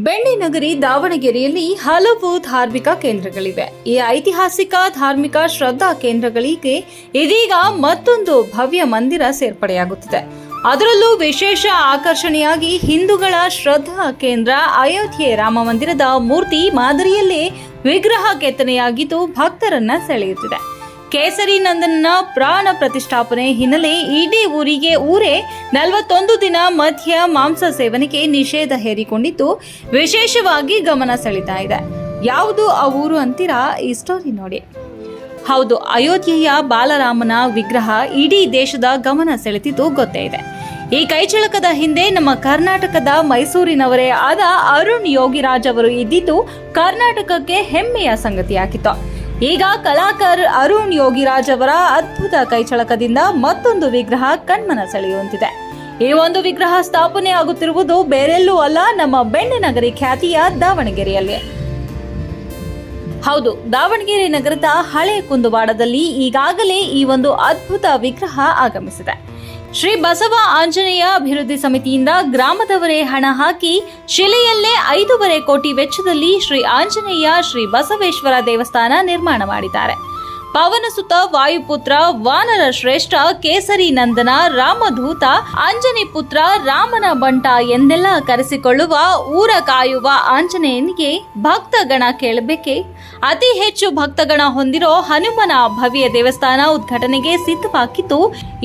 ಬೆಣ್ಣಿನಗರಿ ದಾವಣಗೆರೆಯಲ್ಲಿ ಹಲವು ಧಾರ್ಮಿಕ ಕೇಂದ್ರಗಳಿವೆ. ಈ ಐತಿಹಾಸಿಕ ಧಾರ್ಮಿಕ ಶ್ರದ್ಧಾ ಕೇಂದ್ರಗಳಿಗೆ ಇದೀಗ ಮತ್ತೊಂದು ಭವ್ಯ ಮಂದಿರ ಸೇರ್ಪಡೆಯಾಗುತ್ತಿದೆ. ಅದರಲ್ಲೂ ವಿಶೇಷ ಆಕರ್ಷಣೆಯಾಗಿ ಹಿಂದೂಗಳ ಶ್ರದ್ಧಾ ಕೇಂದ್ರ ಅಯೋಧ್ಯೆ ರಾಮ ಮಂದಿರದ ಮೂರ್ತಿ ಮಾದರಿಯಲ್ಲೇ ವಿಗ್ರಹ ಕೆತ್ತನೆಯಾಗಿದ್ದು ಭಕ್ತರನ್ನ ಸೆಳೆಯುತ್ತಿದೆ. ಕೇಸರಿ ನಂದನನ ಪ್ರಾಣ ಪ್ರತಿಷ್ಠಾಪನೆ ಹಿನ್ನೆಲೆ ಇಡೀ ಊರೇ 41 ದಿನ ಮದ್ಯ ಮಾಂಸ ಸೇವನೆಗೆ ನಿಷೇಧ ಹೇರಿಕೊಂಡಿದ್ದು ವಿಶೇಷವಾಗಿ ಗಮನ ಸೆಳೀತಾ ಇದೆ. ಯಾವುದು ಆ ಊರು ಅಂತೀರಾ? ಈ ಸ್ಟೋರಿ ನೋಡಿ. ಹೌದು, ಅಯೋಧ್ಯೆಯ ಬಾಲರಾಮನ ವಿಗ್ರಹ ಇಡೀ ದೇಶದ ಗಮನ ಸೆಳೆದಿದ್ದು ಗೊತ್ತೇ ಇದೆ. ಈ ಕೈಚಳಕದ ಹಿಂದೆ ನಮ್ಮ ಕರ್ನಾಟಕದ ಮೈಸೂರಿನವರೇ ಆದ ಅರುಣ್ ಯೋಗಿರಾಜ್ ಅವರು ಇದ್ದಿದ್ದು ಕರ್ನಾಟಕಕ್ಕೆ ಹೆಮ್ಮೆಯ ಸಂಗತಿಯಾಗಿತ್ತು. ಈಗ ಕಲಾಕಾರ ಅರುಣ್ ಯೋಗಿರಾಜ್ ಅವರ ಅದ್ಭುತ ಕೈಚಳಕದಿಂದ ಮತ್ತೊಂದು ವಿಗ್ರಹ ಕಣ್ಮನ ಸೆಳೆಯುವಂತಿದೆ. ಈ ಒಂದು ವಿಗ್ರಹ ಸ್ಥಾಪನೆ ಆಗುತ್ತಿರುವುದು ಬೇರೆಲ್ಲೂ ಅಲ್ಲ, ನಮ್ಮ ಬೆಣ್ಣೆನಗರಿ ಖ್ಯಾತಿಯ ದಾವಣಗೆರೆಯಲ್ಲಿ. ಹೌದು, ದಾವಣಗೆರೆ ನಗರದ ಹಳೆ ಕುಂದುವಾಡದಲ್ಲಿ ಈಗಾಗಲೇ ಈ ಒಂದು ಅದ್ಭುತ ವಿಗ್ರಹ ಆಗಮಿಸಿದೆ. ಶ್ರೀ ಬಸವ ಆಂಜನೇಯ ಅಭಿವೃದ್ಧಿ ಸಮಿತಿಯಿಂದ ಗ್ರಾಮದವರೇ ಹಣ ಹಾಕಿ ಶಿಲೆಯಲ್ಲೇ 5.5 ಕೋಟಿ ವೆಚ್ಚದಲ್ಲಿ ಶ್ರೀ ಆಂಜನೇಯ ಶ್ರೀ ಬಸವೇಶ್ವರ ದೇವಸ್ಥಾನ ನಿರ್ಮಾಣ ಮಾಡಿದ್ದಾರೆ. ಪವನಸುತ ವಾಯುಪುತ್ರ ವಾನರ ಶ್ರೇಷ್ಠ ಕೇಸರಿ ನಂದನ ರಾಮಧೂತ ಅಂಜನಿ ಪುತ್ರ ರಾಮನ ಬಂಟ ಎಂದೆಲ್ಲ ಕರೆಸಿಕೊಳ್ಳುವ ಊರ ಕಾಯುವ ಆಂಜನೇಯನಿಗೆ ಭಕ್ತಗಣ ಕೇಳಬೇಕೆ? ಅತಿ ಹೆಚ್ಚು ಭಕ್ತಗಣ ಹೊಂದಿರೋ ಹನುಮನ ಭವ್ಯ ದೇವಸ್ಥಾನ ಉದ್ಘಾಟನೆಗೆ ಸಿದ್ಧವಾಗಿದ್ದು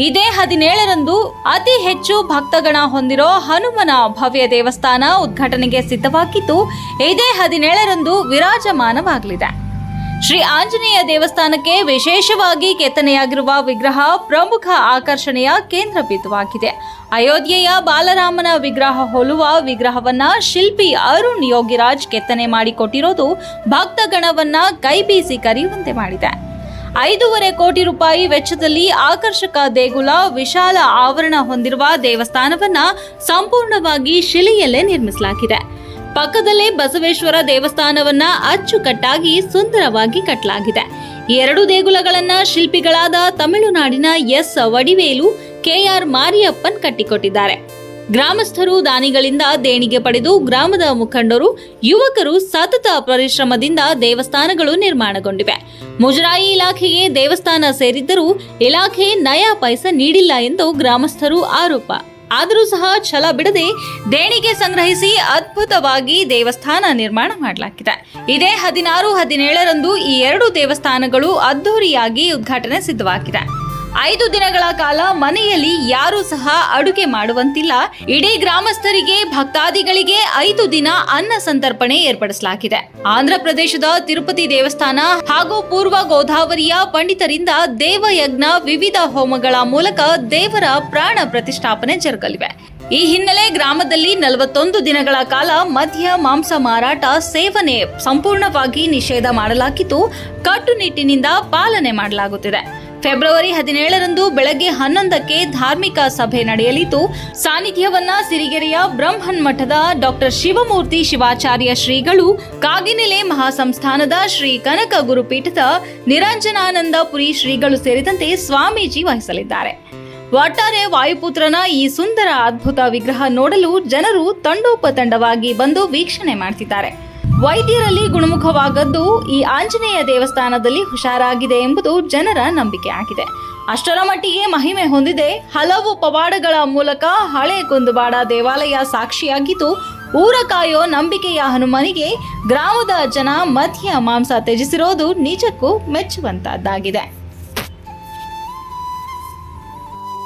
ಇದೇ 17ರಂದು ಅತಿ ಹೆಚ್ಚು ಭಕ್ತಗಣ ಹೊಂದಿರೋ ಹನುಮನ ಭವ್ಯ ದೇವಸ್ಥಾನ ಉದ್ಘಾಟನೆಗೆ ಸಿದ್ಧವಾಗಿದ್ದು ಇದೇ 17ರಂದು ವಿರಾಜಮಾನವಾಗಲಿದೆ. ಶ್ರೀ ಆಂಜನೇಯ ದೇವಸ್ಥಾನಕ್ಕೆ ವಿಶೇಷವಾಗಿ ಕೆತ್ತನೆಯಾಗಿರುವ ವಿಗ್ರಹ ಪ್ರಮುಖ ಆಕರ್ಷಣೆಯ ಕೇಂದ್ರ ಬಿಂದುವಾಗಿದೆ. ಅಯೋಧ್ಯೆಯ ಬಾಲರಾಮನ ವಿಗ್ರಹ ಹೋಲುವ ವಿಗ್ರಹವನ್ನ ಶಿಲ್ಪಿ ಅರುಣ್ ಯೋಗಿರಾಜ್ ಕೆತ್ತನೆ ಮಾಡಿಕೊಟ್ಟಿರೋದು ಭಕ್ತಗಣವನ್ನ ಕೈಬೀಸಿ ಕರೆಯುವಂತೆ ಮಾಡಿದೆ. 5.5 ಕೋಟಿ ರೂಪಾಯಿ ವೆಚ್ಚದಲ್ಲಿ ಆಕರ್ಷಕ ದೇಗುಲ, ವಿಶಾಲ ಆವರಣ ಹೊಂದಿರುವ ದೇವಸ್ಥಾನವನ್ನ ಸಂಪೂರ್ಣವಾಗಿ ಶಿಲೆಯಲ್ಲೇ ನಿರ್ಮಿಸಲಾಗಿದೆ. ಪಕ್ಕದಲ್ಲೇ ಬಸವೇಶ್ವರ ದೇವಸ್ಥಾನವನ್ನ ಅಚ್ಚುಕಟ್ಟಾಗಿ ಸುಂದರವಾಗಿ ಕಟ್ಟಲಾಗಿದೆ. ಈ 2 ದೇಗುಲಗಳನ್ನ ಶಿಲ್ಪಿಗಳಾದ ತಮಿಳುನಾಡಿನ ಎಸ್ ವಡಿವೇಲು, ಕೆಆರ್ ಮಾರಿಯಪ್ಪನ್ ಕಟ್ಟಿಕೊಟ್ಟಿದ್ದಾರೆ. ಗ್ರಾಮಸ್ಥರು ದಾನಿಗಳಿಂದ ದೇಣಿಗೆ ಪಡೆದು ಗ್ರಾಮದ ಮುಖಂಡರು, ಯುವಕರು ಸತತ ಪರಿಶ್ರಮದಿಂದ ದೇವಸ್ಥಾನಗಳು ನಿರ್ಮಾಣಗೊಂಡಿವೆ. ಮುಜರಾಯಿ ಇಲಾಖೆಗೆ ದೇವಸ್ಥಾನ ಸೇರಿದ್ದರೂ ಇಲಾಖೆ ನಯಾ ಪೈಸೆ ನೀಡಿಲ್ಲ ಎಂದು ಗ್ರಾಮಸ್ಥರು ಆರೋಪ. ಆದರೂ ಸಹ ಛಲ ಬಿಡದೆ ದೇಣಿಗೆ ಸಂಗ್ರಹಿಸಿ ಅದ್ಭುತವಾಗಿ ದೇವಸ್ಥಾನ ನಿರ್ಮಾಣ ಮಾಡಲಾಗಿದೆ. ಇದೇ 16, 17ರಂದು ಈ 2 ದೇವಸ್ಥಾನಗಳು ಅದ್ದೂರಿಯಾಗಿ ಉದ್ಘಾಟನೆ ಸಿದ್ಧವಾಗಿದೆ. 5 ದಿನಗಳ ಕಾಲ ಮನೆಯಲ್ಲಿ ಯಾರೂ ಸಹ ಅಡುಗೆ ಮಾಡುವಂತಿಲ್ಲ. ಇಡೀ ಗ್ರಾಮಸ್ಥರಿಗೆ ಭಕ್ತಾದಿಗಳಿಗೆ 5 ದಿನ ಅನ್ನ ಸಂತರ್ಪಣೆ ಏರ್ಪಡಿಸಲಾಗಿದೆ. ಆಂಧ್ರ ಪ್ರದೇಶದ ತಿರುಪತಿ ದೇವಸ್ಥಾನ ಹಾಗೂ ಪೂರ್ವ ಗೋದಾವರಿಯ ಪಂಡಿತರಿಂದ ದೇವಯಜ್ಞ, ವಿವಿಧ ಹೋಮಗಳ ಮೂಲಕ ದೇವರ ಪ್ರಾಣ ಪ್ರತಿಷ್ಠಾಪನೆ ಜರುಗಲಿವೆ. ಈ ಹಿನ್ನೆಲೆ ಗ್ರಾಮದಲ್ಲಿ 41 ದಿನಗಳ ಕಾಲ ಮದ್ಯ ಮಾಂಸ ಮಾರಾಟ, ಸೇವನೆ ಸಂಪೂರ್ಣವಾಗಿ ನಿಷೇಧ ಮಾಡಲಾಗಿದ್ದು ಕಟ್ಟುನಿಟ್ಟಿನಿಂದ ಪಾಲನೆ ಮಾಡಲಾಗುತ್ತಿದೆ. ಫೆಬ್ರವರಿ 17ರಂದು ಬೆಳಗ್ಗೆ 11ಕ್ಕೆ ಧಾರ್ಮಿಕ ಸಭೆ ನಡೆಯಲಿದ್ದು ಸಾನ್ನಿಧ್ಯವನ್ನ ಸಿರಿಗೆರೆಯ ಬ್ರಹ್ಮನ್ ಮಠದ ಡಾಕ್ಟರ್ ಶಿವಮೂರ್ತಿ ಶಿವಾಚಾರ್ಯ ಶ್ರೀಗಳು, ಕಾಗಿನೆಲೆ ಮಹಾಸಂಸ್ಥಾನದ ಶ್ರೀ ಕನಕ ಗುರುಪೀಠದ ನಿರಂಜನಾನಂದ ಪುರಿ ಶ್ರೀಗಳು ಸೇರಿದಂತೆ ಸ್ವಾಮೀಜಿ ವಹಿಸಲಿದ್ದಾರೆ. ಒಟ್ಟಾರೆ ವಾಯುಪುತ್ರನ ಈ ಸುಂದರ ಅದ್ಭುತ ವಿಗ್ರಹ ನೋಡಲು ಜನರು ತಂಡೋಪತಂಡವಾಗಿ ಬಂದು ವೀಕ್ಷಣೆ ಮಾಡ್ತಿದ್ದಾರೆ. ವೈದ್ಯರಲ್ಲಿ ಗುಣಮುಖವಾಗದ್ದು ಈ ಆಂಜನೇಯ ದೇವಸ್ಥಾನದಲ್ಲಿ ಹುಷಾರಾಗಿದೆ ಎಂಬುದು ಜನರ ನಂಬಿಕೆ ಆಗಿದೆ. ಅಷ್ಟರ ಮಟ್ಟಿಗೆ ಮಹಿಮೆ ಹೊಂದಿದೆ. ಹಲವು ಪವಾಡಗಳ ಮೂಲಕ ಹಳೆ ಕುಂದುವಾಡ ದೇವಾಲಯ ಸಾಕ್ಷಿಯಾಗಿದ್ದು ಊರ ಕಾಯೋ ನಂಬಿಕೆಯ ಹನುಮನಿಗೆ ಗ್ರಾಮದ ಜನ ಮದ್ಯ ಮಾಂಸ ತ್ಯಜಿಸಿರೋದು ನಿಜಕ್ಕೂ ಮೆಚ್ಚುವಂತದ್ದಾಗಿದೆ.